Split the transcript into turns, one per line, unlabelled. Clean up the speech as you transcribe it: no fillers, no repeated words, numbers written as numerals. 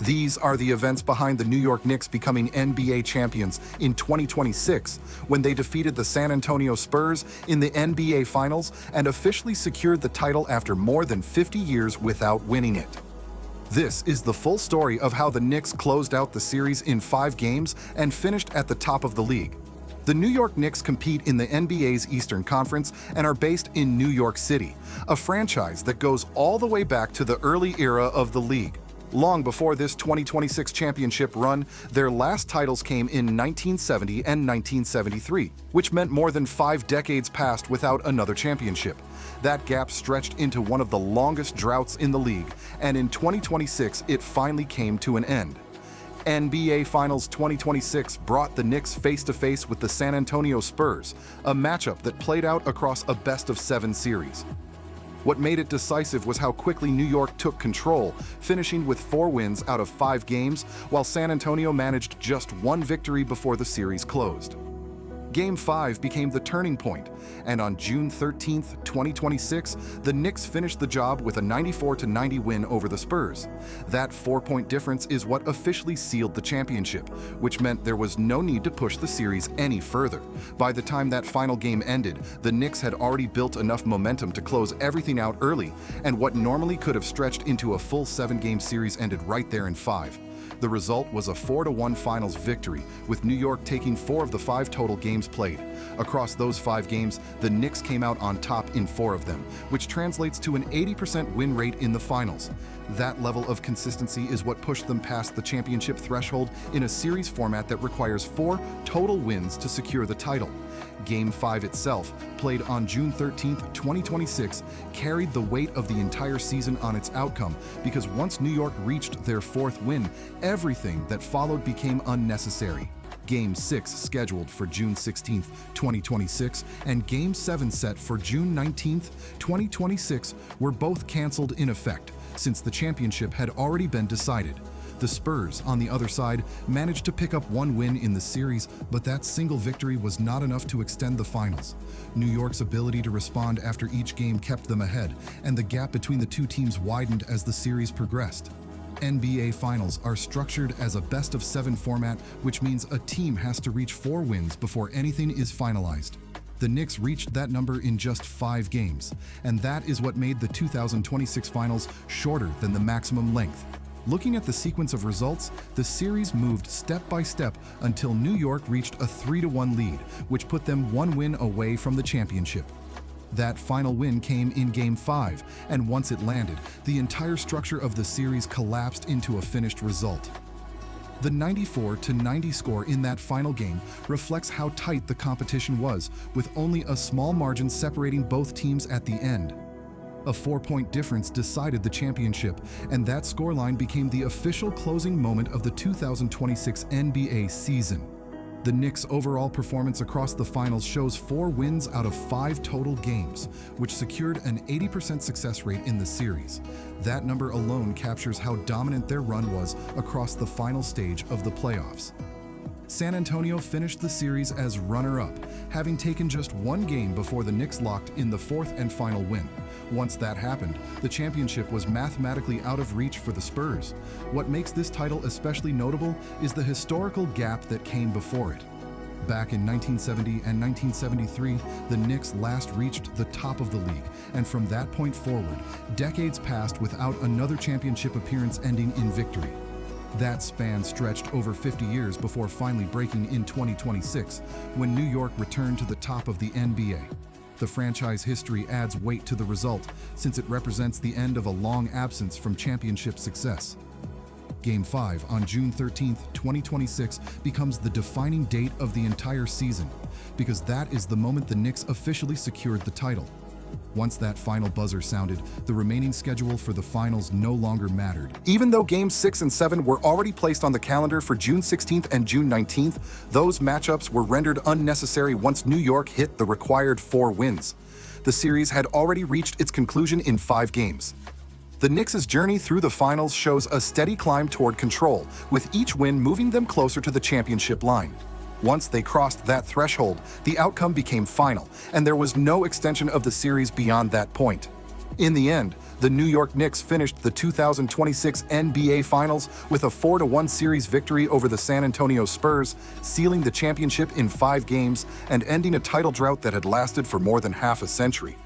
These are the events behind the New York Knicks becoming NBA champions in 2026 when they defeated the San Antonio Spurs in the NBA Finals and officially secured the title after more than 50 years without winning it. This is the full story of how the Knicks closed out the series in 5 games and finished at the top of the league. The New York Knicks compete in the NBA's Eastern Conference and are based in New York City, a franchise that goes all the way back to the early era of the league. Long before this 2026 championship run, their last titles came in 1970 and 1973, which meant more than 5 decades passed without another championship. That gap stretched into one of the longest droughts in the league, and in 2026 it finally came to an end. NBA Finals 2026 brought the Knicks face-to-face with the San Antonio Spurs, a matchup that played out across a best-of-7 series. What made it decisive was how quickly New York took control, finishing with 4 wins out of 5 games, while San Antonio managed just 1 victory before the series closed. Game 5 became the turning point, and on June 13, 2026, the Knicks finished the job with a 94-90 win over the Spurs. That 4-point difference is what officially sealed the championship, which meant there was no need to push the series any further. By the time that final game ended, the Knicks had already built enough momentum to close everything out early, and what normally could have stretched into a full 7-game series ended right there in 5. The result was a 4-1 finals victory, with New York taking 4 of the 5 total games played. Across those 5 games, the Knicks came out on top in 4 of them, which translates to an 80% win rate in the finals. That level of consistency is what pushed them past the championship threshold in a series format that requires 4 total wins to secure the title. Game 5 itself, played on June 13, 2026, carried the weight of the entire season on its outcome because once New York reached their 4th win, everything that followed became unnecessary. Game 6 scheduled for June 16, 2026, and Game 7 set for June 19, 2026 were both canceled in effect, since the championship had already been decided. The Spurs, on the other side, managed to pick up 1 win in the series, but that single victory was not enough to extend the finals. New York's ability to respond after each game kept them ahead, and the gap between the 2 teams widened as the series progressed. NBA Finals are structured as a best-of-7 format, which means a team has to reach 4 wins before anything is finalized. The Knicks reached that number in just 5 games, and that is what made the 2026 Finals shorter than the maximum length. Looking at the sequence of results, the series moved step by step until New York reached a 3-1 lead, which put them 1 win away from the championship. That final win came in Game 5, and once it landed, the entire structure of the series collapsed into a finished result. The 94-90 score in that final game reflects how tight the competition was, with only a small margin separating both teams at the end. A 4-point difference decided the championship, and that scoreline became the official closing moment of the 2026 NBA season. The Knicks' overall performance across the finals shows 4 wins out of 5 total games, which secured an 80% success rate in the series. That number alone captures how dominant their run was across the final stage of the playoffs. San Antonio finished the series as runner-up, having taken just 1 game before the Knicks locked in the 4th and final win. Once that happened, the championship was mathematically out of reach for the Spurs. What makes this title especially notable is the historical gap that came before it. Back in 1970 and 1973, the Knicks last reached the top of the league, and from that point forward, decades passed without another championship appearance ending in victory. That span stretched over 50 years before finally breaking in 2026, when New York returned to the top of the NBA. The franchise history adds weight to the result, since it represents the end of a long absence from championship success. Game 5 on June 13, 2026 becomes the defining date of the entire season, because that is the moment the Knicks officially secured the title. Once that final buzzer sounded, the remaining schedule for the finals no longer mattered. Even though Games 6 and 7 were already placed on the calendar for June 16th and June 19th, those matchups were rendered unnecessary once New York hit the required 4 wins. The series had already reached its conclusion in 5 games. The Knicks' journey through the finals shows a steady climb toward control, with each win moving them closer to the championship line. Once they crossed that threshold, the outcome became final, and there was no extension of the series beyond that point. In the end, the New York Knicks finished the 2026 NBA Finals with a 4-1 series victory over the San Antonio Spurs, sealing the championship in 5 games and ending a title drought that had lasted for more than half a century.